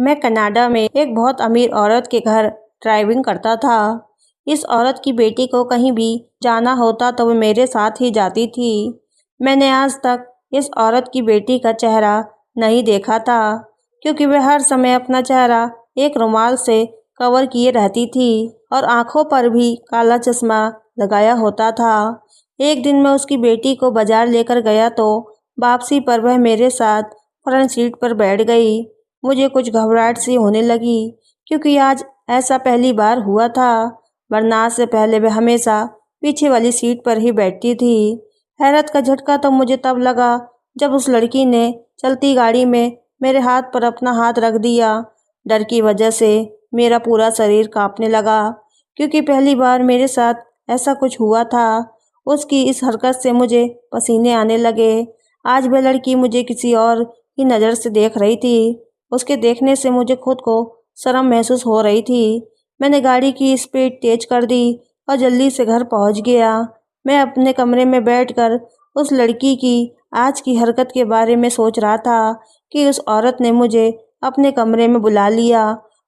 मैं कनाडा में एक बहुत अमीर औरत के घर ड्राइविंग करता था। इस औरत की बेटी को कहीं भी जाना होता तो वो मेरे साथ ही जाती थी। मैंने आज तक इस औरत की बेटी का चेहरा नहीं देखा था, क्योंकि वह हर समय अपना चेहरा एक रुमाल से कवर किए रहती थी और आंखों पर भी काला चश्मा लगाया होता था। एक दिन मैं उसकी बेटी को बाजार लेकर गया तो वापसी पर वह मेरे साथ फ्रंट सीट पर बैठ गई। मुझे कुछ घबराहट सी होने लगी, क्योंकि आज ऐसा पहली बार हुआ था, वरना आज से पहले वह हमेशा पीछे वाली सीट पर ही बैठती थी। हैरत का झटका तो मुझे तब लगा जब उस लड़की ने चलती गाड़ी में मेरे हाथ पर अपना हाथ रख दिया। डर की वजह से मेरा पूरा शरीर कांपने लगा, क्योंकि पहली बार मेरे साथ ऐसा कुछ हुआ था। उसकी इस हरकत से मुझे पसीने आने लगे। आज वह लड़की मुझे किसी और की नज़र से देख रही थी। उसके देखने से मुझे खुद को शर्म महसूस हो रही थी। मैंने गाड़ी की स्पीड तेज कर दी और जल्दी से घर पहुंच गया। मैं अपने कमरे में बैठकर उस लड़की की आज की हरकत के बारे में सोच रहा था कि उस औरत ने मुझे अपने कमरे में बुला लिया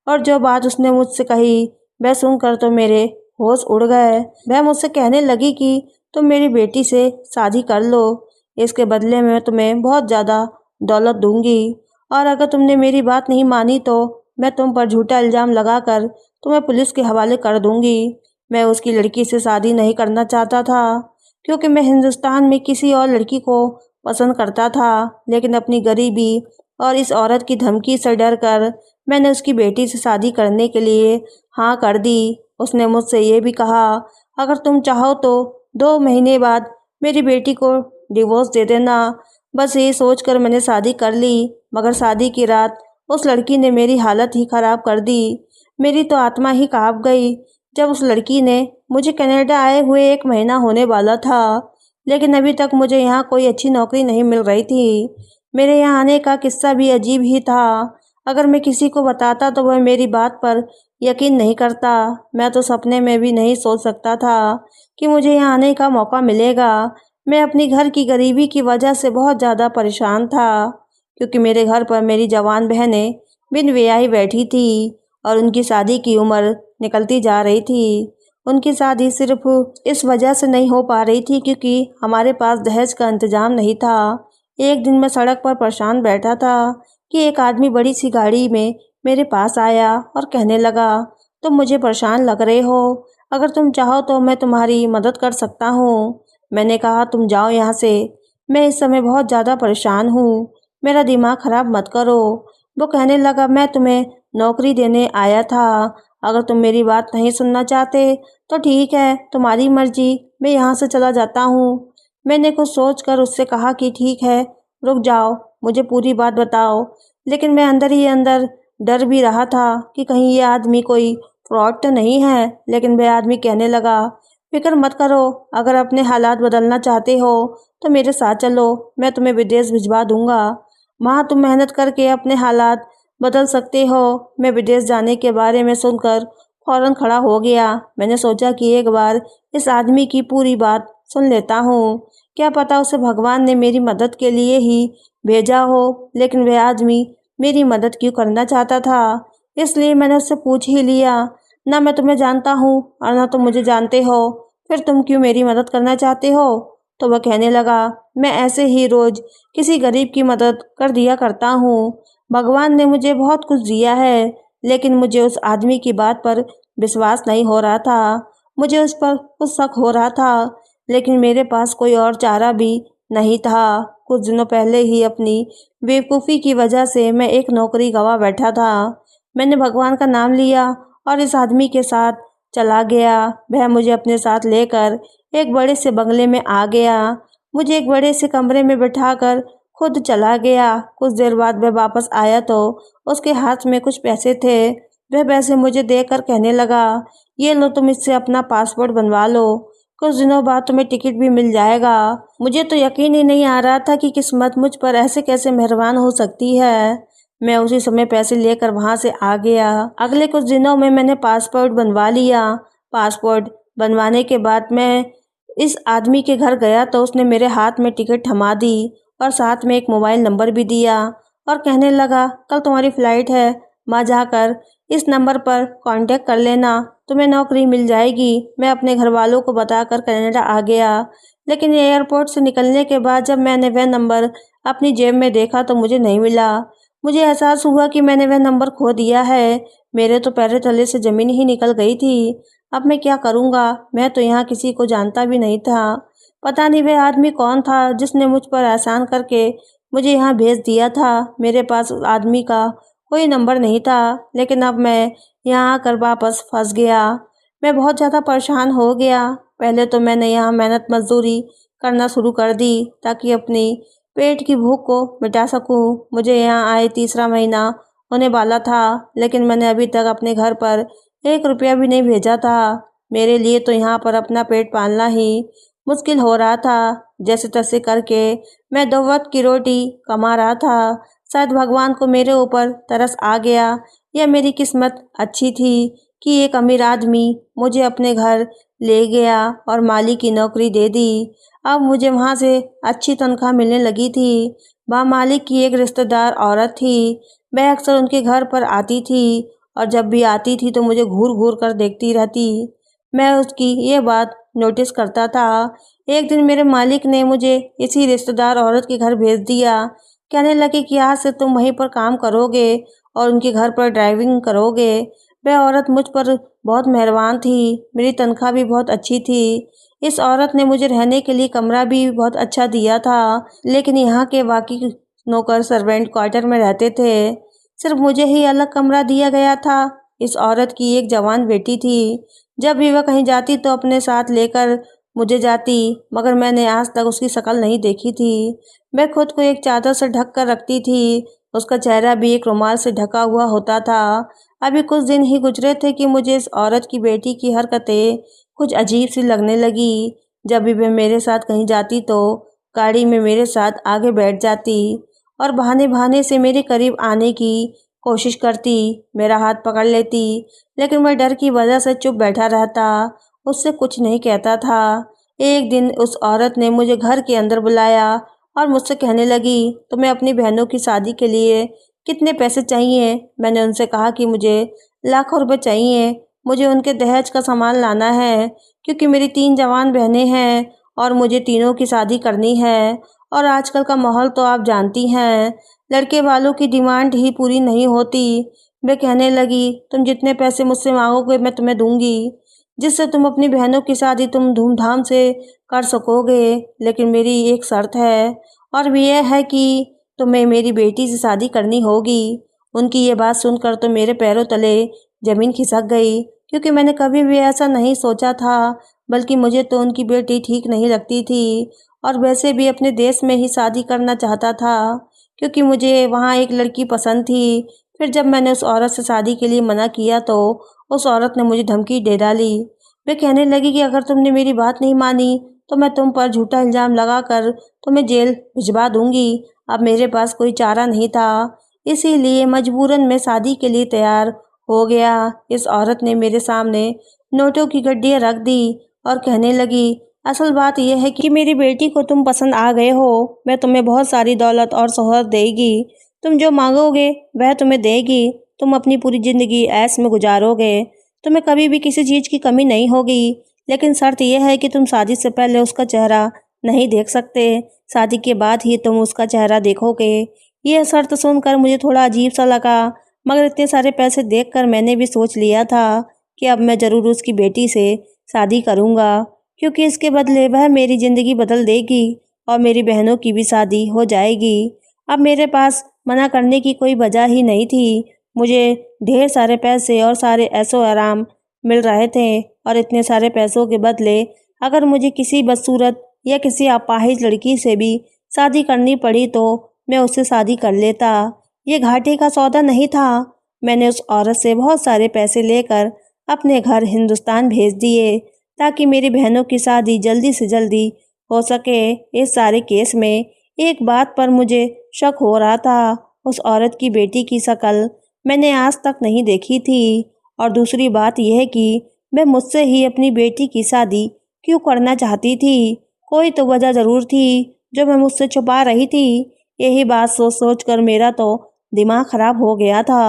और जो बात उसने मुझसे कही वह सुनकर तो मेरे होश उड़ गए। वह मुझसे कहने लगी कि तुम मेरी बेटी से शादी कर लो, इसके बदले में तुम्हें बहुत ज़्यादा दौलत दूंगी, और अगर तुमने मेरी बात नहीं मानी तो मैं तुम पर झूठा इल्ज़ाम लगाकर तुम्हें पुलिस के हवाले कर दूंगी। मैं उसकी लड़की से शादी नहीं करना चाहता था, क्योंकि मैं हिंदुस्तान में किसी और लड़की को पसंद करता था, लेकिन अपनी गरीबी और इस औरत की धमकी से डर कर मैंने उसकी बेटी से शादी करने के लिए हाँ कर दी। उसने मुझसे ये भी कहा, अगर तुम चाहो तो 2 महीने बाद मेरी बेटी को डिवोर्स दे देना। बस ये सोचकर मैंने शादी कर ली, मगर शादी की रात उस लड़की ने मेरी हालत ही ख़राब कर दी। मेरी तो आत्मा ही काँप गई जब उस लड़की ने मुझे कनाडा आए हुए 1 महीना होने वाला था, लेकिन अभी तक मुझे यहाँ कोई अच्छी नौकरी नहीं मिल रही थी। मेरे यहाँ आने का किस्सा भी अजीब ही था। अगर मैं किसी को बताता तो वह मेरी बात पर यकीन नहीं करता। मैं तो सपने में भी नहीं सोच सकता था कि मुझे यहाँ आने का मौका मिलेगा। मैं अपनी घर की गरीबी की वजह से बहुत ज़्यादा परेशान था, क्योंकि मेरे घर पर मेरी जवान बहनें बिन ब्याही बैठी थी और उनकी शादी की उम्र निकलती जा रही थी। उनकी शादी सिर्फ इस वजह से नहीं हो पा रही थी क्योंकि हमारे पास दहेज का इंतज़ाम नहीं था। एक दिन मैं सड़क पर परेशान बैठा था कि एक आदमी बड़ी सी गाड़ी में मेरे पास आया और कहने लगा, तुम मुझे परेशान लग रहे हो, अगर तुम चाहो तो मैं तुम्हारी मदद कर सकता हूँ। मैंने कहा, तुम जाओ यहाँ से, मैं इस समय बहुत ज़्यादा परेशान हूँ, मेरा दिमाग ख़राब मत करो। वो कहने लगा, मैं तुम्हें नौकरी देने आया था, अगर तुम मेरी बात नहीं सुनना चाहते तो ठीक है, तुम्हारी मर्जी, मैं यहाँ से चला जाता हूँ। मैंने कुछ सोचकर उससे कहा कि ठीक है, रुक जाओ, मुझे पूरी बात बताओ। लेकिन मैं अंदर ही अंदर डर भी रहा था कि कहीं ये आदमी कोई फ्रॉड तो नहीं है। लेकिन वह आदमी कहने लगा, फिक्र मत करो, अगर अपने हालात बदलना चाहते हो तो मेरे साथ चलो, मैं तुम्हें विदेश भिजवा दूंगा, वहाँ तुम मेहनत करके अपने हालात बदल सकते हो। मैं विदेश जाने के बारे में सुनकर फ़ौरन खड़ा हो गया। मैंने सोचा कि एक बार इस आदमी की पूरी बात सुन लेता हूँ, क्या पता उसे भगवान ने मेरी मदद के लिए ही भेजा हो। लेकिन वह आदमी मेरी मदद क्यों करना चाहता था, इसलिए मैंने उससे पूछ ही लिया, ना मैं तुम्हें जानता हूँ और ना तुम मुझे जानते हो, फिर तुम क्यों मेरी मदद करना चाहते हो। तो वह कहने लगा, मैं ऐसे ही रोज़ किसी गरीब की मदद कर दिया करता हूँ, भगवान ने मुझे बहुत कुछ दिया है। लेकिन मुझे उस आदमी की बात पर विश्वास नहीं हो रहा था, मुझे उस पर कुछ शक हो रहा था, लेकिन मेरे पास कोई और चारा भी नहीं था। कुछ दिनों पहले ही अपनी बेवकूफ़ी की वजह से मैं एक नौकरी गंवा बैठा था। मैंने भगवान का नाम लिया और इस आदमी के साथ चला गया। वह मुझे अपने साथ लेकर एक बड़े से बंगले में आ गया, मुझे एक बड़े से कमरे में बिठाकर खुद चला गया। कुछ देर बाद वह वापस आया तो उसके हाथ में कुछ पैसे थे। वह पैसे मुझे देकर कहने लगा, ये लो, तुम इससे अपना पासपोर्ट बनवा लो, कुछ दिनों बाद तुम्हें टिकट भी मिल जाएगा। मुझे तो यकीन ही नहीं आ रहा था कि किस्मत मुझ पर ऐसे कैसे मेहरबान हो सकती है। मैं उसी समय पैसे लेकर वहाँ से आ गया। अगले कुछ दिनों में मैंने पासपोर्ट बनवा लिया। पासपोर्ट बनवाने के बाद मैं इस आदमी के घर गया तो उसने मेरे हाथ में टिकट थमा दी और साथ में एक मोबाइल नंबर भी दिया और कहने लगा, कल तुम्हारी फ़्लाइट है, माँ जाकर इस नंबर पर कांटेक्ट कर लेना, तुम्हें नौकरी मिल जाएगी। मैं अपने घर वालों को बताकर कनाडा आ गया, लेकिन एयरपोर्ट से निकलने के बाद जब मैंने वह नंबर अपनी जेब में देखा तो मुझे नहीं मिला। मुझे एहसास हुआ कि मैंने वह नंबर खो दिया है। मेरे तो पैरों तले से ज़मीन ही निकल गई थी। अब मैं क्या करूँगा? मैं तो यहाँ किसी को जानता भी नहीं था। पता नहीं वह आदमी कौन था जिसने मुझ पर एहसान करके मुझे यहाँ भेज दिया था। मेरे पास उस आदमी का कोई नंबर नहीं था, लेकिन अब मैं यहाँ आकर वापस फंस गया। मैं बहुत ज़्यादा परेशान हो गया। पहले तो मैंने यहाँ मेहनत मजदूरी करना शुरू कर दी ताकि अपनी पेट की भूख को मिटा सकूं। मुझे यहाँ आए तीसरा महीना होने वाला था, लेकिन मैंने अभी तक अपने घर पर 1 रुपया भी नहीं भेजा था। मेरे लिए तो यहाँ पर अपना पेट पालना ही मुश्किल हो रहा था। जैसे तैसे करके मैं 2 वक्त की रोटी कमा रहा था। शायद भगवान को मेरे ऊपर तरस आ गया, या मेरी किस्मत अच्छी थी कि एक अमीर आदमी मुझे अपने घर ले गया और माली की नौकरी दे दी। अब मुझे वहाँ से अच्छी तनख्वाह मिलने लगी थी। वहाँ मालिक की एक रिश्तेदार औरत थी। मैं अक्सर उनके घर पर आती थी, और जब भी आती थी तो मुझे घूर घूर कर देखती रहती। मैं उसकी ये बात नोटिस करता था। एक दिन मेरे मालिक ने मुझे इसी रिश्तेदार औरत के घर भेज दिया। कहने लगे कि आज से तुम वहीं पर काम करोगे और उनके घर पर ड्राइविंग करोगे। वह औरत मुझ पर बहुत मेहरबान थी। मेरी तनख्वाह भी बहुत अच्छी थी। इस औरत ने मुझे रहने के लिए कमरा भी बहुत अच्छा दिया था, लेकिन यहाँ के बाकी नौकर सर्वेंट क्वार्टर में रहते थे। सिर्फ मुझे ही अलग कमरा दिया गया था। इस औरत की एक जवान बेटी थी। जब भी वह कहीं जाती तो अपने साथ लेकर मुझे जाती, मगर मैंने आज तक उसकी शक्ल नहीं देखी थी। मैं खुद को एक चादर से ढक कर रखती थी। उसका चेहरा भी एक रुमाल से ढका हुआ होता था। अभी कुछ दिन ही गुजरे थे कि मुझे इस औरत की बेटी की हरकतें कुछ अजीब सी लगने लगी। जब भी वह मेरे साथ कहीं जाती तो गाड़ी में मेरे साथ आगे बैठ जाती और बहाने बहाने से मेरे करीब आने की कोशिश करती। मेरा हाथ पकड़ लेती, लेकिन मैं डर की वजह से चुप बैठा रहता, उससे कुछ नहीं कहता था। एक दिन उस औरत ने मुझे घर के अंदर बुलाया और मुझसे कहने लगी, तुम्हें अपनी बहनों की शादी के लिए कितने पैसे चाहिए? मैंने उनसे कहा कि मुझे लाखों रुपए चाहिए। मुझे उनके दहेज का सामान लाना है, क्योंकि मेरी 3 जवान बहनें हैं और मुझे तीनों की शादी करनी है। और आजकल का माहौल तो आप जानती हैं, लड़के वालों की डिमांड ही पूरी नहीं होती। वे कहने लगी, तुम जितने पैसे मुझसे मांगोगे मैं तुम्हें दूंगी, जिससे तुम अपनी बहनों की शादी तुम धूमधाम से कर सकोगे। लेकिन मेरी एक शर्त है, और वो यह है कि तुम्हें मेरी बेटी से शादी करनी होगी। उनकी ये बात सुनकर तो मेरे पैरों तले ज़मीन खिसक गई, क्योंकि मैंने कभी भी ऐसा नहीं सोचा था। बल्कि मुझे तो उनकी बेटी ठीक नहीं लगती थी, और वैसे भी अपने देश में ही शादी करना चाहता था, क्योंकि मुझे वहाँ एक लड़की पसंद थी। फिर जब मैंने उस औरत से शादी के लिए मना किया तो उस औरत ने मुझे धमकी दे डाली। वे कहने लगी कि अगर तुमने मेरी बात नहीं मानी तो मैं तुम पर झूठा इल्ज़ाम लगाकर तुम्हें जेल भिजवा दूंगी। अब मेरे पास कोई चारा नहीं था, इसीलिए मजबूरन मैं शादी के लिए तैयार हो गया। इस औरत ने मेरे सामने नोटों की गड्डियाँ रख दी और कहने लगी, असल बात यह है कि मेरी बेटी को तुम पसंद आ गए हो। मैं तुम्हें बहुत सारी दौलत और शोहरत देगी। तुम जो मांगोगे वह तुम्हें देगी। तुम अपनी पूरी ज़िंदगी ऐश में गुजारोगे। तुम्हें कभी भी किसी चीज़ की कमी नहीं होगी। लेकिन शर्त यह है कि तुम शादी से पहले उसका चेहरा नहीं देख सकते। शादी के बाद ही तुम उसका चेहरा देखोगे। यह शर्त सुनकर मुझे थोड़ा अजीब सा लगा, मगर इतने सारे पैसे देखकर मैंने भी सोच लिया था कि अब मैं ज़रूर उसकी बेटी से शादी करूँगा, क्योंकि इसके बदले वह मेरी ज़िंदगी बदल देगी और मेरी बहनों की भी शादी हो जाएगी। अब मेरे पास मना करने की कोई वजह ही नहीं थी। मुझे ढेर सारे पैसे और सारे ऐशो आराम मिल रहे थे, और इतने सारे पैसों के बदले अगर मुझे किसी बदसूरत या किसी अपाहिज लड़की से भी शादी करनी पड़ी तो मैं उससे शादी कर लेता। ये घाटे का सौदा नहीं था। मैंने उस औरत से बहुत सारे पैसे लेकर अपने घर हिंदुस्तान भेज दिए ताकि मेरी बहनों की शादी जल्दी से जल्दी हो सके। इस सारे केस में एक बात पर मुझे शक हो रहा था, उस औरत की बेटी की शक्ल मैंने आज तक नहीं देखी थी, और दूसरी बात यह कि मैं मुझसे ही अपनी बेटी की शादी क्यों करना चाहती थी। कोई तो वजह ज़रूर थी जो मैं मुझसे छुपा रही थी। यही बात सोच सोच कर मेरा तो दिमाग ख़राब हो गया था।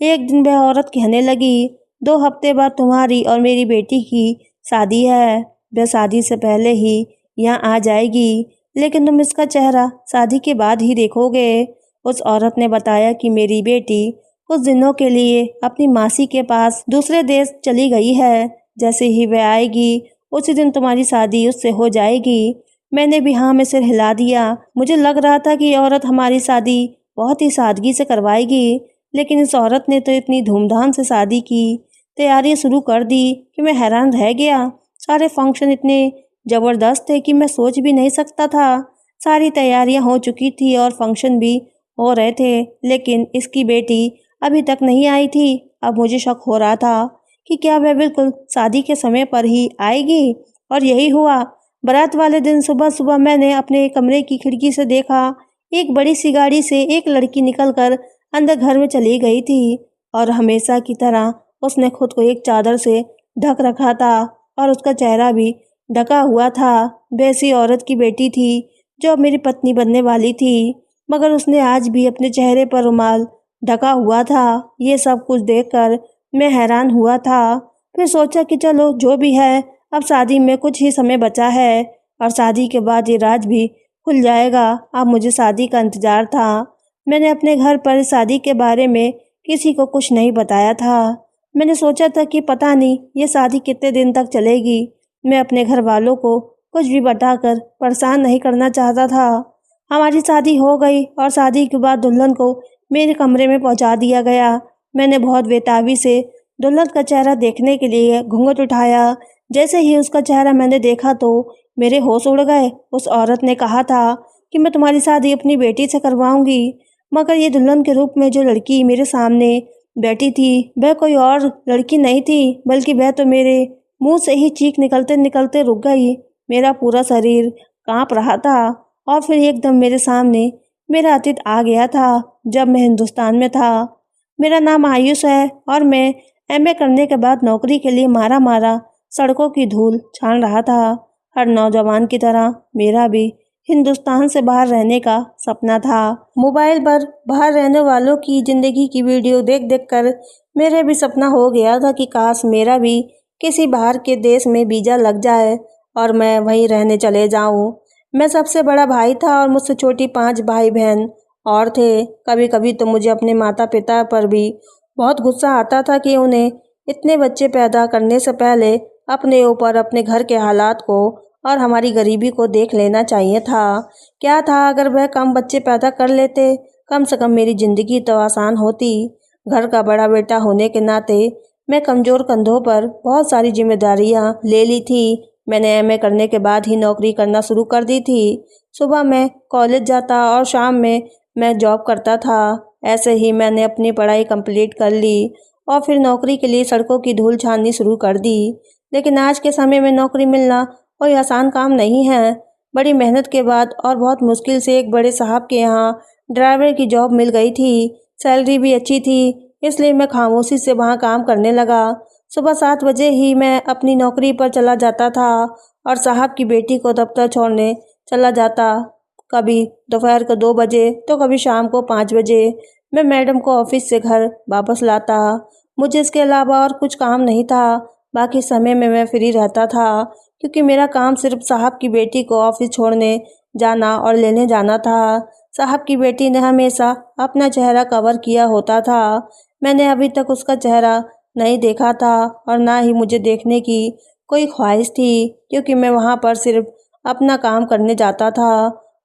एक दिन वह औरत कहने लगी, 2 हफ्ते बाद तुम्हारी और मेरी बेटी की शादी है। वह शादी से पहले ही यहाँ आ जाएगी, लेकिन तुम इसका चेहरा शादी के बाद ही देखोगे। उस औरत ने बताया कि मेरी बेटी कुछ दिनों के लिए अपनी मासी के पास दूसरे देश चली गई है। जैसे ही वह आएगी उसी दिन तुम्हारी शादी उससे हो जाएगी। मैंने भी हाँ में सिर हिला दिया। मुझे लग रहा था कि ये औरत हमारी शादी बहुत ही सादगी से करवाएगी, लेकिन इस औरत ने तो इतनी धूमधाम से शादी की तैयारी शुरू कर दी कि मैं हैरान रह गया। सारे फंक्शन इतने ज़बरदस्त थे कि मैं सोच भी नहीं सकता था। सारी तैयारियां हो चुकी थी और फंक्शन भी हो रहे थे, लेकिन इसकी बेटी अभी तक नहीं आई थी। अब मुझे शक हो रहा था कि क्या वह बिल्कुल शादी के समय पर ही आएगी, और यही हुआ। बारात वाले दिन सुबह सुबह मैंने अपने कमरे की खिड़की से देखा, एक बड़ी सी गाड़ी से एक लड़की निकलकर अंदर घर में चली गई थी, और हमेशा की तरह उसने खुद को एक चादर से ढक रखा था और उसका चेहरा भी ढका हुआ था। वैसी औरत की बेटी थी जो अब मेरी पत्नी बनने वाली थी, मगर उसने आज भी अपने चेहरे पर रुमाल ढका हुआ था। ये सब कुछ देखकर मैं हैरान हुआ था। फिर सोचा कि चलो जो भी है, अब शादी में कुछ ही समय बचा है और शादी के बाद ये राज भी खुल जाएगा। अब मुझे शादी का इंतजार था। मैंने अपने घर पर शादी के बारे में किसी को कुछ नहीं बताया था। मैंने सोचा था कि पता नहीं ये शादी कितने दिन तक चलेगी। मैं अपने घर वालों को कुछ भी बताकर परेशान नहीं करना चाहता था। हमारी शादी हो गई और शादी के बाद दुल्हन को मेरे कमरे में पहुंचा दिया गया। मैंने बहुत बेताबी से दुल्हन का चेहरा देखने के लिए घूंघट उठाया। जैसे ही उसका चेहरा मैंने देखा तो मेरे होश उड़ गए। उस औरत ने कहा था कि मैं तुम्हारी शादी अपनी बेटी से करवाऊंगी, मगर ये दुल्हन के रूप में जो लड़की मेरे सामने बैठी थी वह कोई और लड़की नहीं थी, बल्कि वह तो मेरे मुंह से ही चीख निकलते निकलते रुक गई। मेरा पूरा शरीर कांप रहा था और फिर एकदम मेरे सामने मेरा अतीत आ गया था, जब मैं हिंदुस्तान में था। मेरा नाम आयुष है और मैं एमए करने के बाद नौकरी के लिए मारा मारा सड़कों की धूल छान रहा था। हर नौजवान की तरह मेरा भी हिंदुस्तान से बाहर रहने का सपना था। मोबाइल पर बाहर रहने वालों की ज़िंदगी की वीडियो देख देख कर मेरे भी सपना हो गया था कि काश मेरा भी किसी बाहर के देश में वीज़ा लग जाए और मैं वहीं रहने चले जाऊं। मैं सबसे बड़ा भाई था और मुझसे छोटी 5 भाई बहन और थे। कभी कभी तो मुझे अपने माता पिता पर भी बहुत गुस्सा आता था कि उन्हें इतने बच्चे पैदा करने से पहले अपने ऊपर, अपने घर के हालात को और हमारी गरीबी को देख लेना चाहिए था। क्या था अगर वह कम बच्चे पैदा कर लेते, कम से कम मेरी ज़िंदगी तो आसान होती। घर का बड़ा बेटा होने के नाते मैं कमज़ोर कंधों पर बहुत सारी जिम्मेदारियां ले ली थी। मैंने एमए करने के बाद ही नौकरी करना शुरू कर दी थी। सुबह मैं कॉलेज जाता और शाम में मैं जॉब करता था। ऐसे ही मैंने अपनी पढ़ाई कंप्लीट कर ली और फिर नौकरी के लिए सड़कों की धूल छाननी शुरू कर दी। लेकिन आज के समय में नौकरी मिलना कोई आसान काम नहीं है। बड़ी मेहनत के बाद और बहुत मुश्किल से एक बड़े साहब के यहाँ ड्राइवर की जॉब मिल गई थी। सैलरी भी अच्छी थी, इसलिए मैं खामोशी से वहाँ काम करने लगा। सुबह 7 बजे ही मैं अपनी नौकरी पर चला जाता था और साहब की बेटी को दफ्तर छोड़ने चला जाता। कभी दोपहर को 2 बजे तो कभी शाम को 5 बजे मैं मैडम को ऑफिस से घर वापस लाता। मुझे इसके अलावा और कुछ काम नहीं था। बाकी समय में मैं फ्री रहता था, क्योंकि मेरा काम सिर्फ साहब की बेटी को ऑफिस छोड़ने जाना और लेने जाना था। साहब की बेटी ने हमेशा अपना चेहरा कवर किया होता था। मैंने अभी तक उसका चेहरा नहीं देखा था और ना ही मुझे देखने की कोई ख्वाहिश थी, क्योंकि मैं वहाँ पर सिर्फ अपना काम करने जाता था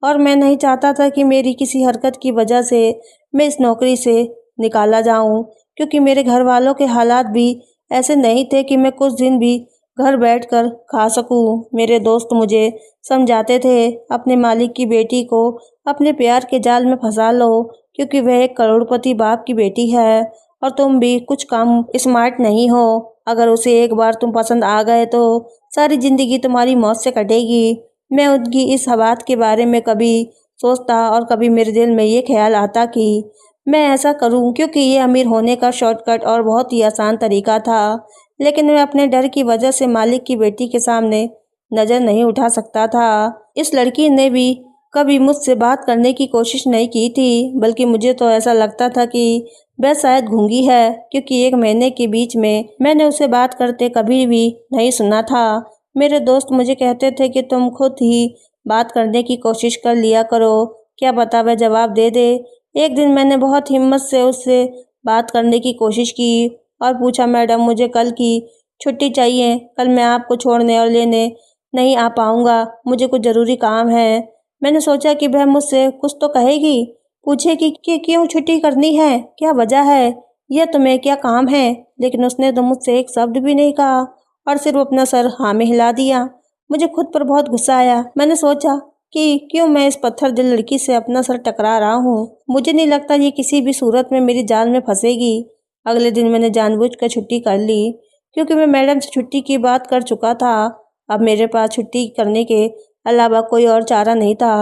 और मैं नहीं चाहता था कि मेरी किसी हरकत की वजह से मैं इस नौकरी से निकाला जाऊं, क्योंकि मेरे घर वालों के हालात भी ऐसे नहीं थे कि मैं कुछ दिन भी घर बैठकर खा सकूं। मेरे दोस्त मुझे समझाते थे, अपने मालिक की बेटी को अपने प्यार के जाल में फंसा लो, क्योंकि वह एक करोड़पति बाप की बेटी है और तुम भी कुछ कम स्मार्ट नहीं हो। अगर उसे एक बार तुम पसंद आ गए तो सारी ज़िंदगी तुम्हारी मौत से कटेगी। मैं उनकी इस बात के बारे में कभी सोचता और कभी मेरे दिल में ये ख्याल आता कि मैं ऐसा करूं, क्योंकि ये अमीर होने का शॉर्टकट और बहुत ही आसान तरीका था। लेकिन मैं अपने डर की वजह से मालिक की बेटी के सामने नज़र नहीं उठा सकता था। इस लड़की ने भी कभी मुझसे बात करने की कोशिश नहीं की थी, बल्कि मुझे तो ऐसा लगता था कि वह शायद गूंगी है, क्योंकि 1 महीने के बीच में मैंने उसे बात करते कभी भी नहीं सुना था। मेरे दोस्त मुझे कहते थे कि तुम खुद ही बात करने की कोशिश कर लिया करो, क्या पता वह जवाब दे दे। एक दिन मैंने बहुत हिम्मत से उससे बात करने की कोशिश की और पूछा, मैडम मुझे कल की छुट्टी चाहिए, कल मैं आपको छोड़ने और लेने नहीं आ पाऊँगा, मुझे कुछ ज़रूरी काम है। मैंने सोचा कि वह मुझसे कुछ तो कहेगी, पूछेगी कि क्यों छुट्टी करनी है, क्या वजह है, यह तुम्हें क्या काम है, लेकिन उसने तो मुझसे एक शब्द भी नहीं कहा और सिर्फ अपना सर हाँ में हिला दिया। मुझे खुद पर बहुत गुस्सा आया। मैंने सोचा कि क्यों मैं इस पत्थर दिल लड़की से अपना सर टकरा रहा हूँ। मुझे नहीं लगता ये किसी भी सूरत में मेरी जान में फंसेगी। अगले दिन मैंने जानबूझकर छुट्टी कर ली, क्योंकि मैं मैडम से छुट्टी की बात कर चुका था। अब मेरे पास छुट्टी करने के अलावा कोई और चारा नहीं था।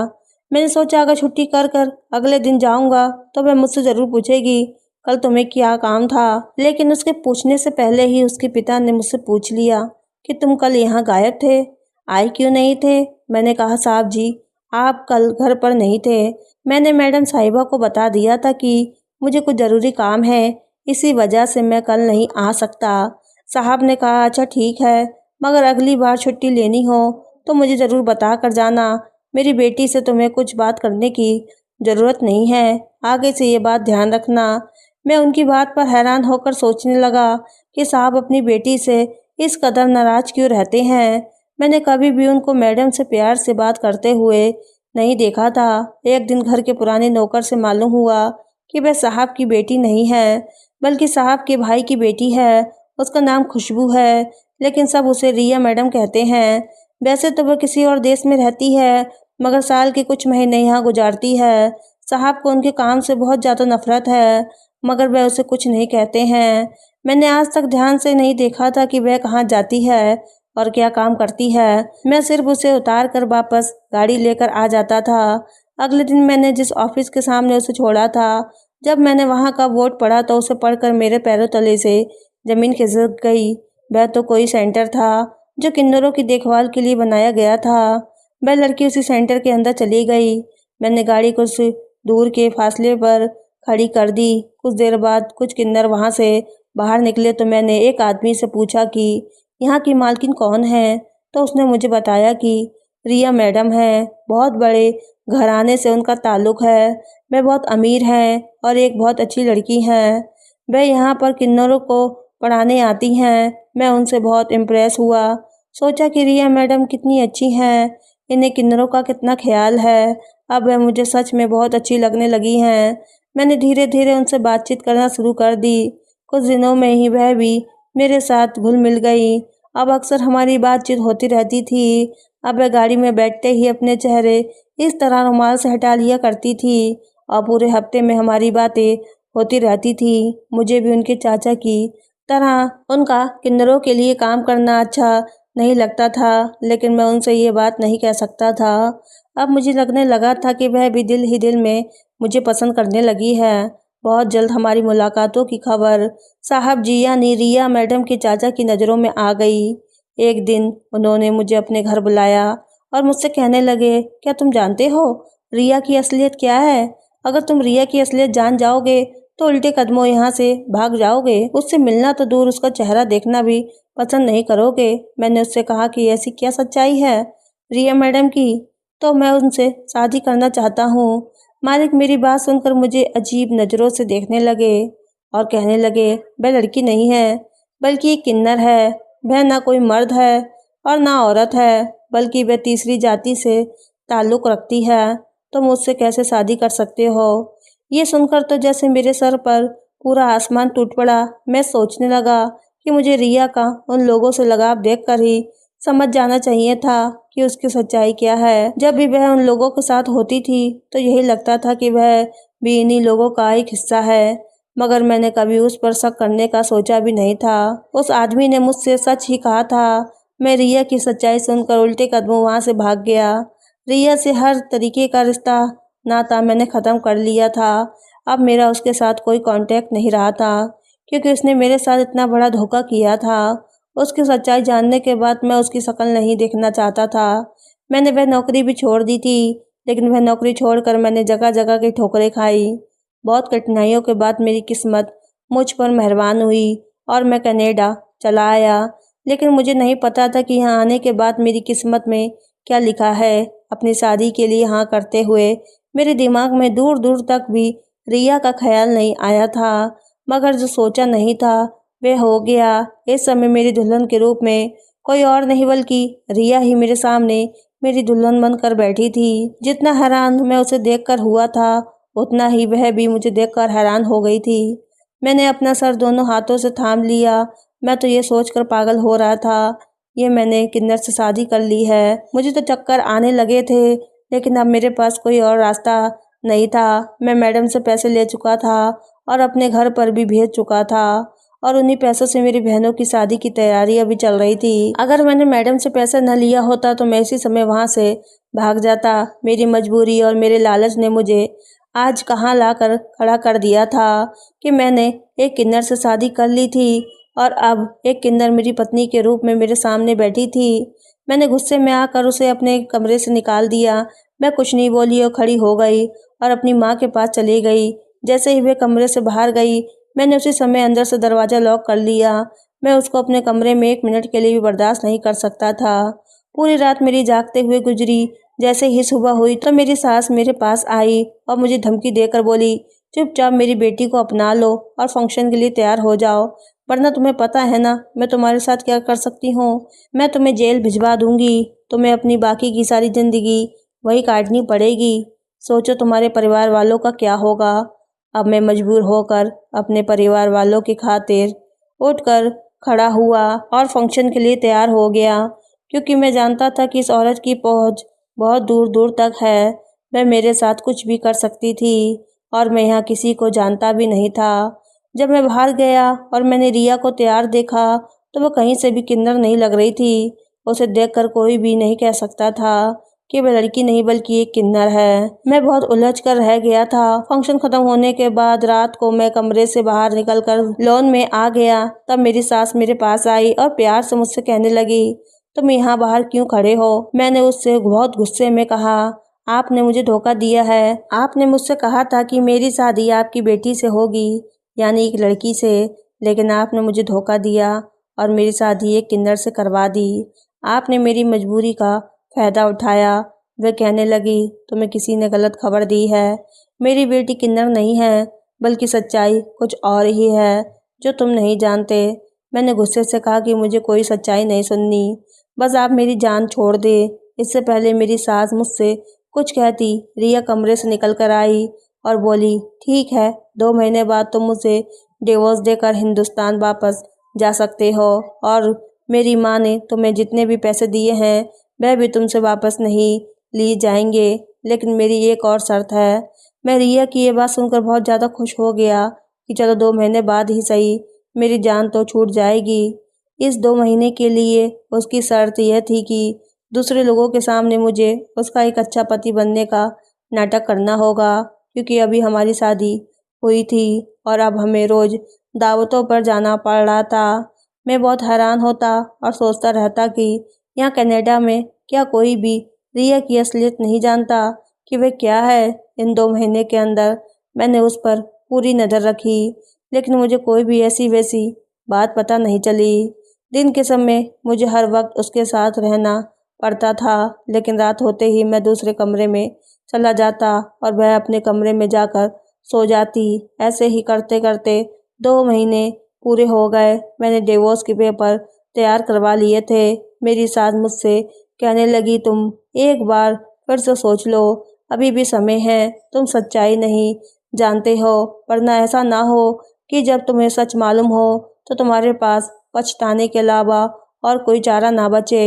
मैंने सोचा अगर छुट्टी कर कर अगले दिन जाऊंगा तो वह मुझसे ज़रूर पूछेगी, कल तुम्हें क्या काम था। लेकिन उसके पूछने से पहले ही उसके पिता ने मुझसे पूछ लिया कि तुम कल यहाँ गायब थे, आए क्यों नहीं थे। मैंने कहा, साहब जी, आप कल घर पर नहीं थे। मैंने मैडम साहिबा को बता दिया था कि मुझे कुछ ज़रूरी काम है, इसी वजह से मैं कल नहीं आ सकता। साहब ने कहा, अच्छा ठीक है, मगर अगली बार छुट्टी लेनी हो तो मुझे ज़रूर बता कर जाना। मेरी बेटी से तुम्हें कुछ बात करने की ज़रूरत नहीं है, आगे से ये बात ध्यान रखना। मैं उनकी बात पर हैरान होकर सोचने लगा कि साहब अपनी बेटी से इस कदर नाराज़ क्यों रहते हैं। मैंने कभी भी उनको मैडम से प्यार से बात करते हुए नहीं देखा था। एक दिन घर के पुराने नौकर से मालूम हुआ कि वह साहब की बेटी नहीं है, बल्कि साहब के भाई की बेटी है। उसका नाम खुशबू है, लेकिन सब उसे रिया मैडम कहते हैं। वैसे तो वह किसी और देश में रहती है, मगर साल के कुछ महीने यहाँ गुजारती है। साहब को उनके काम से बहुत ज़्यादा नफरत है, मगर वह उसे कुछ नहीं कहते हैं। मैंने आज तक ध्यान से नहीं देखा था कि वह कहाँ जाती है और क्या काम करती है। मैं सिर्फ उसे उतार कर वापस गाड़ी लेकर आ जाता था। अगले दिन मैंने जिस ऑफिस के सामने उसे छोड़ा था, जब मैंने वहाँ का बोर्ड पढ़ा तो उसे पढ़कर मेरे पैरों तले से ज़मीन खिसक गई। वह तो कोई सेंटर था जो किन्नरों की देखभाल के लिए बनाया गया था। वह लड़की उसी सेंटर के अंदर चली गई। मैंने गाड़ी कुछ दूर के फासले पर खड़ी कर दी। कुछ देर बाद कुछ किन्नर वहाँ से बाहर निकले तो मैंने एक आदमी से पूछा कि यहाँ की मालकिन कौन है, तो उसने मुझे बताया कि रिया मैडम है। बहुत बड़े घराने से उनका ताल्लुक़ है। वह बहुत अमीर हैं और एक बहुत अच्छी लड़की हैं। वह यहाँ पर किन्नरों को पढ़ाने आती हैं। मैं उनसे बहुत इम्प्रेस हुआ। सोचा कि रिया मैडम कितनी अच्छी हैं, इन्हें किन्नरों का कितना ख्याल है। अब वह मुझे सच में बहुत अच्छी लगने लगी हैं। मैंने धीरे धीरे उनसे बातचीत करना शुरू कर दी। कुछ दिनों में ही वह भी मेरे साथ घुल मिल गई। अब अक्सर हमारी बातचीत होती रहती थी। अब वह गाड़ी में बैठते ही अपने चेहरे इस तरह रुमाल से हटा लिया करती थी और पूरे हफ्ते में हमारी बातें होती रहती थी। मुझे भी उनके चाचा की तरह उनका किन्नरों के लिए काम करना अच्छा नहीं लगता था, लेकिन मैं उनसे ये बात नहीं कह सकता था। अब मुझे लगने लगा था कि वह भी दिल ही दिल में मुझे पसंद करने लगी है। बहुत जल्द हमारी मुलाकातों की खबर साहब जी यानी रिया मैडम के चाचा की नज़रों में आ गई। एक दिन उन्होंने मुझे अपने घर बुलाया और मुझसे कहने लगे, क्या तुम जानते हो रिया की असलियत क्या है? अगर तुम रिया की असलियत जान जाओगे तो उल्टे कदमों यहाँ से भाग जाओगे। उससे मिलना तो दूर, उसका चेहरा देखना भी पसंद नहीं करोगे। मैंने उससे कहा कि ऐसी क्या सच्चाई है रिया मैडम की, तो मैं उनसे शादी करना चाहता हूँ। मालिक मेरी बात सुनकर मुझे अजीब नज़रों से देखने लगे और कहने लगे, वह लड़की नहीं है, बल्कि एक किन्नर है। वह ना कोई मर्द है और ना औरत है, बल्कि वह तीसरी जाति से ताल्लुक़ रखती है। तुम उससे कैसे शादी कर सकते हो? ये सुनकर तो जैसे मेरे सर पर पूरा आसमान टूट पड़ा। मैं सोचने लगा कि मुझे रिया का उन लोगों से लगाव देखकर ही समझ जाना चाहिए था कि उसकी सच्चाई क्या है। जब भी वह उन लोगों के साथ होती थी तो यही लगता था कि वह भी इन्हीं लोगों का एक हिस्सा है, मगर मैंने कभी उस पर शक करने का सोचा भी नहीं था। उस आदमी ने मुझसे सच ही कहा था। मैं रिया की सच्चाई सुनकर उल्टे कदमों वहाँ से भाग गया। रिया से हर तरीके का रिश्ता नाता मैंने ख़त्म कर लिया था। अब मेरा उसके साथ कोई कांटेक्ट नहीं रहा था, क्योंकि उसने मेरे साथ इतना बड़ा धोखा किया था। उसकी सच्चाई जानने के बाद मैं उसकी शक्ल नहीं देखना चाहता था। मैंने वह नौकरी भी छोड़ दी थी, लेकिन वह नौकरी छोड़कर मैंने जगह जगह की ठोकरें खाई। बहुत कठिनाइयों के बाद मेरी किस्मत मुझ पर मेहरबान हुई और मैं कनाडा चला आया। लेकिन मुझे नहीं पता था कि यहाँ आने के बाद मेरी किस्मत में क्या लिखा है। अपनी शादी के लिए हाँ करते हुए मेरे दिमाग में दूर दूर तक भी रिया का ख्याल नहीं आया था, मगर जो सोचा नहीं था वह हो गया। इस समय मेरी दुल्हन के रूप में कोई और नहीं बल्कि रिया ही मेरे सामने मेरी दुल्हन बनकर बैठी थी। जितना हैरान मैं उसे देखकर हुआ था, उतना ही वह भी मुझे देखकर हैरान हो गई थी। मैंने अपना सर दोनों हाथों से थाम लिया। मैं तो ये सोचकर पागल हो रहा था, ये मैंने किन्नर से शादी कर ली है। मुझे तो चक्कर आने लगे थे, लेकिन अब मेरे पास कोई और रास्ता नहीं था। मैं मैडम से पैसे ले चुका था और अपने घर पर भी भेज चुका था, और उन्हीं पैसों से मेरी बहनों की शादी की तैयारी अभी चल रही थी। अगर मैंने मैडम से पैसा न लिया होता तो मैं इसी समय वहाँ से भाग जाता। मेरी मजबूरी और मेरे लालच ने मुझे आज कहाँ लाकर खड़ा कर दिया था कि मैंने एक किन्नर से शादी कर ली थी और अब एक किन्नर मेरी पत्नी के रूप में मेरे सामने बैठी थी। मैंने गुस्से में आकर उसे अपने कमरे से निकाल दिया। मैं कुछ नहीं बोली और खड़ी हो गई और अपनी माँ के पास चली गई। जैसे ही वे कमरे से बाहर गई, मैंने उसी समय अंदर से दरवाज़ा लॉक कर लिया। मैं उसको अपने कमरे में 1 मिनट के लिए भी बर्दाश्त नहीं कर सकता था। पूरी रात मेरी जागते हुए गुजरी। जैसे ही सुबह हुई तो मेरी सास मेरे पास आई और मुझे धमकी देकर बोली, चुपचाप मेरी बेटी को अपना लो और फंक्शन के लिए तैयार हो जाओ, वरना तुम्हें पता है ना मैं तुम्हारे साथ क्या कर सकती हूँ। मैं तुम्हें जेल भिजवा दूंगी। तुम्हें अपनी बाकी की सारी ज़िंदगी वही काटनी पड़ेगी। सोचो तुम्हारे परिवार वालों का क्या होगा। अब मैं मजबूर होकर अपने परिवार वालों की खातिर उठकर खड़ा हुआ और फंक्शन के लिए तैयार हो गया, क्योंकि मैं जानता था कि इस औरत की पहुंच बहुत दूर दूर तक है। वह मेरे साथ कुछ भी कर सकती थी और मैं यहाँ किसी को जानता भी नहीं था। जब मैं बाहर गया और मैंने रिया को तैयार देखा तो वो कहीं से भी किन्नर नहीं लग रही थी। उसे देखकर कोई भी नहीं कह सकता था कि वह लड़की नहीं बल्कि एक किन्नर है। मैं बहुत उलझ कर रह गया था। फंक्शन खत्म होने के बाद रात को मैं कमरे से बाहर निकलकर लॉन में आ गया। तब मेरी सास मेरे पास आई और प्यार से मुझसे कहने लगी, तुम यहाँ बाहर क्यों खड़े हो। मैंने उससे बहुत गुस्से में कहा, आपने मुझे धोखा दिया है। आपने मुझसे कहा था कि मेरी शादी आपकी बेटी से होगी, यानी एक लड़की से, लेकिन आपने मुझे धोखा दिया और मेरी शादी एक किन्नर से करवा दी। आपने मेरी मजबूरी का फ़ायदा उठाया। वह कहने लगी, तुम्हें किसी ने गलत खबर दी है। मेरी बेटी किन्नर नहीं है, बल्कि सच्चाई कुछ और ही है जो तुम नहीं जानते। मैंने गुस्से से कहा कि मुझे कोई सच्चाई नहीं सुननी, बस आप मेरी जान छोड़ दे। इससे पहले मेरी सास मुझसे कुछ कहती, रिया कमरे से निकल कर आई और बोली, ठीक है, 2 महीने बाद तुम मुझे डिवोर्स देकर हिंदुस्तान वापस जा सकते हो और मेरी माँ ने तुम्हें जितने भी पैसे दिए हैं वह भी तुमसे वापस नहीं लिए जाएंगे, लेकिन मेरी एक और शर्त है। मैं रिया की ये बात सुनकर बहुत ज़्यादा खुश हो गया कि चलो 2 महीने बाद ही सही, मेरी जान तो छूट जाएगी। इस 2 महीने के लिए उसकी शर्त यह थी कि दूसरे लोगों के सामने मुझे उसका एक अच्छा पति बनने का नाटक करना होगा, क्योंकि अभी हमारी शादी हुई थी और अब हमें रोज़ दावतों पर जाना पड़ रहा था। मैं बहुत हैरान होता और सोचता रहता कि यहाँ कनाडा में क्या कोई भी रिया की असलियत नहीं जानता कि वह क्या है। इन 2 महीने के अंदर मैंने उस पर पूरी नज़र रखी, लेकिन मुझे कोई भी ऐसी वैसी बात पता नहीं चली। दिन के समय मुझे हर वक्त उसके साथ रहना पड़ता था, लेकिन रात होते ही मैं दूसरे कमरे में चला जाता और वह अपने कमरे में जाकर सो जाती। ऐसे ही करते करते 2 महीने पूरे हो गए। मैंने डिवोर्स के पेपर तैयार करवा लिए थे। मेरी सास मुझसे कहने लगी, तुम एक बार फिर से सोच लो, अभी भी समय है। तुम सच्चाई नहीं जानते हो, वरना ऐसा ना हो कि जब तुम्हें सच मालूम हो तो तुम्हारे पास पछताने के अलावा और कोई चारा ना बचे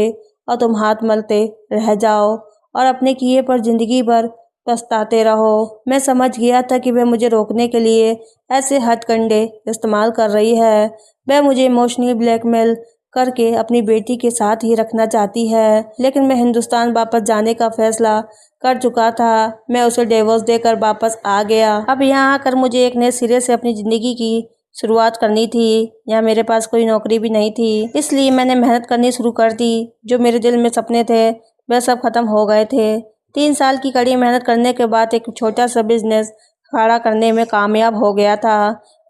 और तुम हाथ मलते रह जाओ और अपने किए पर ज़िंदगी भर पछताते रहो। मैं समझ गया था कि वह मुझे रोकने के लिए ऐसे हथकंडे इस्तेमाल कर रही है। वह मुझे इमोशनली ब्लैकमेल करके अपनी बेटी के साथ ही रखना चाहती है, लेकिन मैं हिंदुस्तान वापस जाने का फैसला कर चुका था। मैं उसे डिवोर्स देकर वापस आ गया। अब यहाँ आकर मुझे एक नए सिरे से अपनी ज़िंदगी की शुरुआत करनी थी। यहाँ मेरे पास कोई नौकरी भी नहीं थी, इसलिए मैंने मेहनत करनी शुरू कर दी। जो मेरे दिल में सपने थे वह सब खत्म हो गए थे। 3 साल की कड़ी मेहनत करने के बाद एक छोटा सा बिजनेस खड़ा करने में कामयाब हो गया था।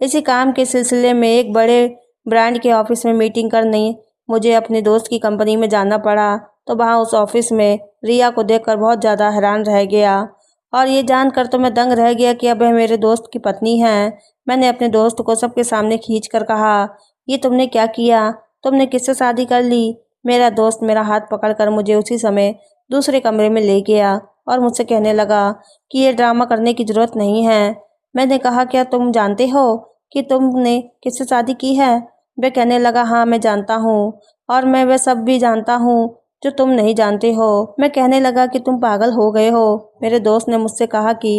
इसी काम के सिलसिले में एक बड़े ब्रांड के ऑफिस में मीटिंग करने मुझे अपने दोस्त की कंपनी में जाना पड़ा। तो वहाँ उस ऑफिस में रिया को देखकर बहुत ज़्यादा हैरान रह गया और ये जानकर तो मैं दंग रह गया कि अब वह मेरे दोस्त की पत्नी है। मैंने अपने दोस्त को सबके सामने खींच कर कहा, ये तुमने क्या किया? तुमने किससे शादी कर ली? मेरा दोस्त मेरा हाथ पकड़कर मुझे उसी समय दूसरे कमरे में ले गया और मुझसे कहने लगा कि ये ड्रामा करने की ज़रूरत नहीं है। मैंने कहा, क्या तुम जानते हो कि तुमने किससे शादी की है? वह कहने लगा, हाँ मैं जानता हूँ और मैं वह सब भी जानता हूँ जो तुम नहीं जानते हो। मैं कहने लगा कि तुम पागल हो गए हो। मेरे दोस्त ने मुझसे कहा कि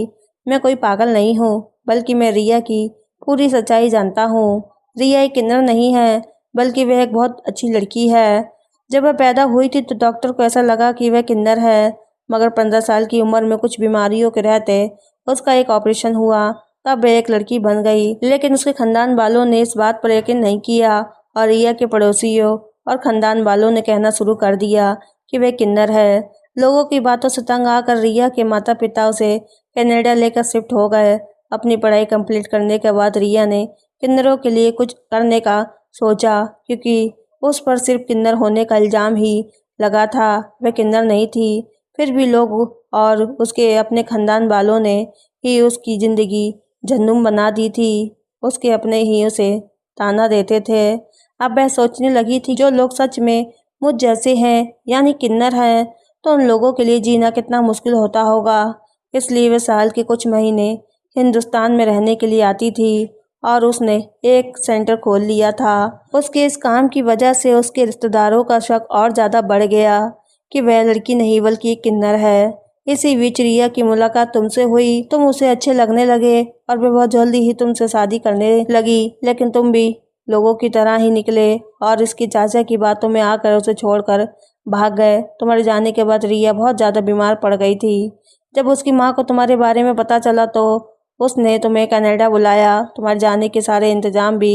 मैं कोई पागल नहीं हूँ, बल्कि मैं रिया की पूरी सच्चाई जानता हूँ। रिया एक किन्नर नहीं है, बल्कि वह एक बहुत अच्छी लड़की है। जब वह पैदा हुई थी तो डॉक्टर को ऐसा लगा कि वह किन्नर है, मगर 15 साल की उम्र में कुछ बीमारियों के रहते उसका एक ऑपरेशन हुआ, तब वह एक लड़की बन गई। लेकिन उसके खानदान वालों ने इस बात पर यकीन नहीं किया और रिया के पड़ोसियों और खानदान वालों ने कहना शुरू कर दिया कि वह किन्नर है। लोगों की बातों से तंग आकर रिया के माता पिता उसे कनाडा लेकर शिफ्ट हो गए। अपनी पढ़ाई कंप्लीट करने के बाद रिया ने किन्नरों के लिए कुछ करने का सोचा, क्योंकि उस पर सिर्फ किन्नर होने का इल्ज़ाम ही लगा था। वह किन्नर नहीं थी, फिर भी लोग और उसके अपने खानदान वालों ने ही उसकी ज़िंदगी जहन्नुम बना दी थी। उसके अपने ही उसे ताना देते थे। अब वह सोचने लगी थी, जो लोग सच में मुझ जैसे हैं यानी किन्नर हैं, तो उन लोगों के लिए जीना कितना मुश्किल होता होगा। इसलिए वह साल के कुछ महीने हिंदुस्तान में रहने के लिए आती थी और उसने एक सेंटर खोल लिया था। उसके इस काम की वजह से उसके रिश्तेदारों का शक और ज़्यादा बढ़ गया कि वह लड़की नहीं बल्कि एक किन्नर है। इसी बीच रिया की मुलाकात तुमसे हुई, तुम उसे अच्छे लगने लगे और वह बहुत जल्दी ही तुमसे शादी करने लगी। लेकिन तुम भी लोगों की तरह ही निकले और इसकी चाचा की बातों में आकर उसे छोड़कर भाग गए। तुम्हारे जाने के बाद रिया बहुत ज़्यादा बीमार पड़ गई थी। जब उसकी माँ को तुम्हारे बारे में पता चला तो उसने तुम्हें कनाडा बुलाया। तुम्हारे जाने के सारे इंतजाम भी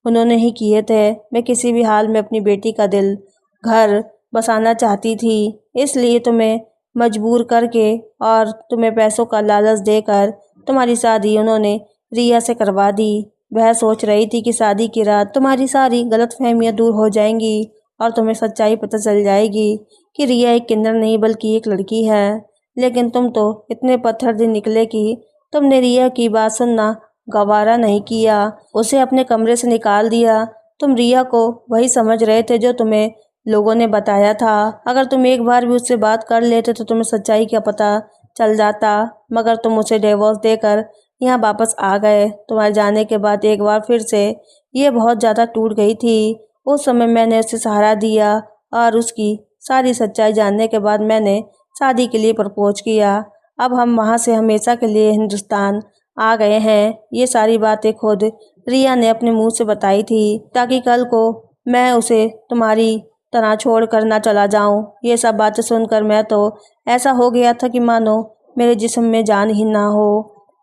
उन्होंने ही किए थे। मैं किसी भी हाल में अपनी बेटी का दिल घर बसाना चाहती थी, इसलिए तुम्हें मजबूर करके और तुम्हें पैसों का लालच देकर तुम्हारी शादी उन्होंने रिया से करवा दी। वह सोच रही थी कि शादी की रात तुम्हारी सारी गलतफहमियां दूर हो जाएंगी और तुम्हें सच्चाई पता चल जाएगी कि रिया एक किन्नर नहीं बल्कि एक लड़की है। लेकिन तुम तो इतने पत्थर दिन निकले कि तुमने रिया की बात सुनना गवारा नहीं किया, उसे अपने कमरे से निकाल दिया। तुम रिया को वही समझ रहे थे जो तुम्हें लोगों ने बताया था। अगर तुम एक बार भी उससे बात कर लेते तो तुम्हें सच्चाई का पता चल जाता, मगर तुम उसे डिवोर्स देकर यहाँ वापस आ गए। तुम्हारे जाने के बाद एक बार फिर से ये बहुत ज़्यादा टूट गई थी। उस समय मैंने उसे सहारा दिया और उसकी सारी सच्चाई जानने के बाद मैंने शादी के लिए प्रपोज किया। अब हम वहाँ से हमेशा के लिए हिंदुस्तान आ गए हैं। ये सारी बातें खुद रिया ने अपने मुंह से बताई थी, ताकि कल को मैं उसे तुम्हारी तरह छोड़ कर ना चला जाऊं। ये सब बातें सुनकर मैं तो ऐसा हो गया था कि मानो मेरे जिस्म में जान ही ना हो।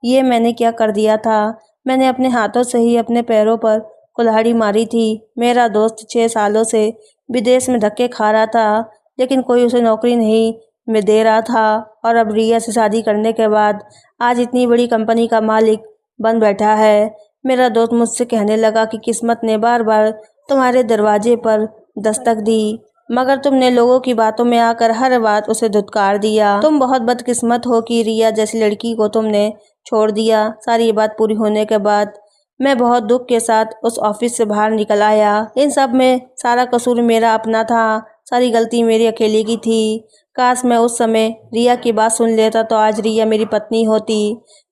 ये मैंने क्या कर दिया था? मैंने अपने हाथों से ही अपने पैरों पर कुल्हाड़ी मारी थी। मेरा दोस्त 6 सालों से विदेश में धक्के खा रहा था, लेकिन कोई उसे नौकरी नहीं में दे रहा था और अब रिया से शादी करने के बाद आज इतनी बड़ी कंपनी का मालिक बन बैठा है। मेरा दोस्त मुझसे कहने लगा कि किस्मत ने बार बार तुम्हारे दरवाजे पर दस्तक दी, मगर तुमने लोगों की बातों में आकर हर बात उसे धुतकार दिया। तुम बहुत बदकिस्मत हो कि रिया जैसी लड़की को तुमने छोड़ दिया। सारी बात पूरी होने के बाद मैं बहुत दुख के साथ उस ऑफिस से बाहर निकल आया। इन सब में सारा कसूर मेरा अपना था, सारी गलती मेरी अकेले की थी। काश मैं उस समय रिया की बात सुन लेता तो आज रिया मेरी पत्नी होती।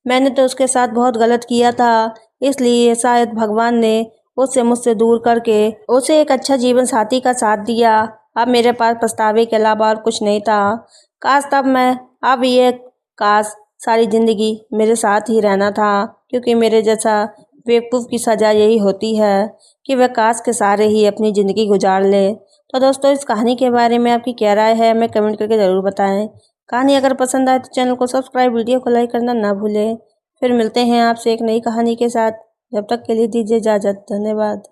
मैंने तो उसके साथ बहुत गलत किया था, इसलिए शायद भगवान ने उसे मुझसे दूर करके उसे एक अच्छा जीवन साथी का साथ दिया। अब मेरे पास पछतावे के अलावा और कुछ नहीं था। काश तब मैं अब ये काश सारी ज़िंदगी मेरे साथ ही रहना था, क्योंकि मेरे जैसा बेवकूफ़ की सज़ा यही होती है कि वह काश के सहारे ही अपनी ज़िंदगी गुजार ले। तो दोस्तों, इस कहानी के बारे में आपकी क्या राय है, हमें कमेंट करके ज़रूर बताएं। कहानी अगर पसंद आए तो चैनल को सब्सक्राइब, वीडियो को लाइक करना ना भूलें। फिर मिलते हैं आपसे एक नई कहानी के साथ। जब तक के लिए दीजिए इजाज़त। धन्यवाद।